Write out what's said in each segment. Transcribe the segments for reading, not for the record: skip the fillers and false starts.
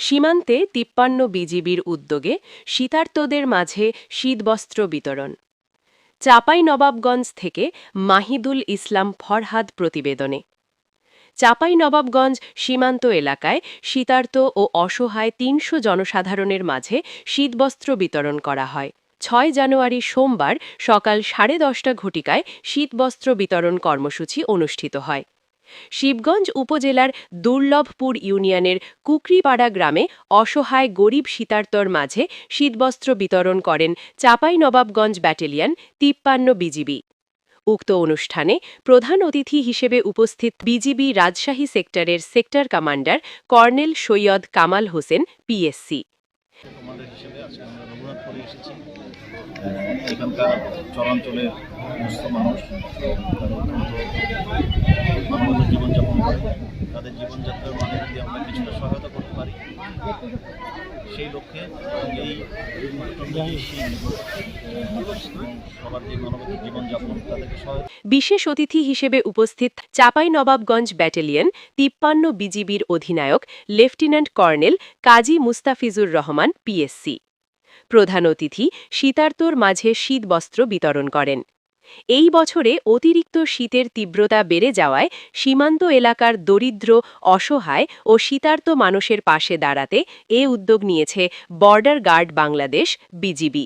সীমান্তে ৫৩ বিজিবির উদ্যোগে শীতার্তদের মাঝে শীতবস্ত্র বিতরণ। চাঁপাইনবাবগঞ্জ থেকে মাহিদুল ইসলাম ফরহাদ প্রতিবেদনে। চাঁপাইনবাবগঞ্জ সীমান্ত এলাকায় শীতার্ত ও অসহায় ৩০০ জনসাধারণের মাঝে শীতবস্ত্র বিতরণ করা হয়। ৬ জানুয়ারি সোমবার সকাল ১০:৩০ ঘটিকায় শীতবস্ত্র বিতরণ কর্মসূচি অনুষ্ঠিত হয়। শিবগঞ্জ উপজেলার দুর্লভপুর ইউনিয়নের কুকরিপাড়া গ্রামে অসহায় গরিব শীতার্তর মাঝে শীতবস্ত্র বিতরণ করেন চাঁপাইনবাবগঞ্জ ব্যাটালিয়ন ৫৩ বিজিবি। উক্ত অনুষ্ঠানে প্রধান অতিথি হিসেবে উপস্থিত বিজিবি রাজশাহী সেক্টরের sector commander colonel Syed Kamal Hossain PSC. এখানকার চরাঞ্চলের সমস্ত মানুষ মানবত জীবনযাপন করে, তাদের জীবনযাত্রার মানে যদি আমরা কিছুটা সহায়তা করতে পারি, সেই লক্ষ্যে এই সবার যে মানবত জীবনযাপন তাদেরকে সহায়তা। বিশেষ অতিথি হিসেবে উপস্থিত চাঁপাইনবাবগঞ্জ ব্যাটালিয়ন ৫৩ বিজিবির অধিনায়ক লেফটেন্যান্ট কর্নেল কাজী মুস্তাফিজুর রহমান পিএসসি। প্রধান অতিথি শীতার্তর মাঝে শীতবস্ত্র বিতরণ করেন। এই বছরে অতিরিক্ত শীতের তীব্রতা বেড়ে যাওয়ায় সীমান্ত এলাকার দরিদ্র, অসহায় ও শীতার্ত মানুষের পাশে দাঁড়াতে এ উদ্যোগ নিয়েছে বর্ডার গার্ড বাংলাদেশ বিজিবি।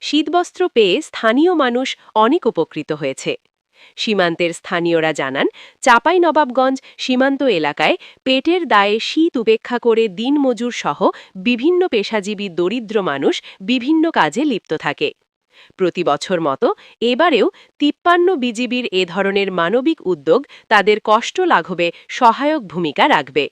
শীতবস্ত্র পেয়ে স্থানীয় মানুষ অনেক উপকৃত হয়েছে। সীমান্তের স্থানীয়রা জানান, চাঁপাইনবাবগঞ্জ সীমান্ত এলাকায় পেটের দায়ে শীত উপেক্ষা করে দিনমজুর সহ বিভিন্ন পেশাজীবী দরিদ্র মানুষ বিভিন্ন কাজে লিপ্ত থাকে। প্রতি বছর মতো এবারেও ৫৩ বিজিবির এ ধরনের মানবিক উদ্যোগ তাদের কষ্ট লাঘবে সহায়ক ভূমিকা রাখবে।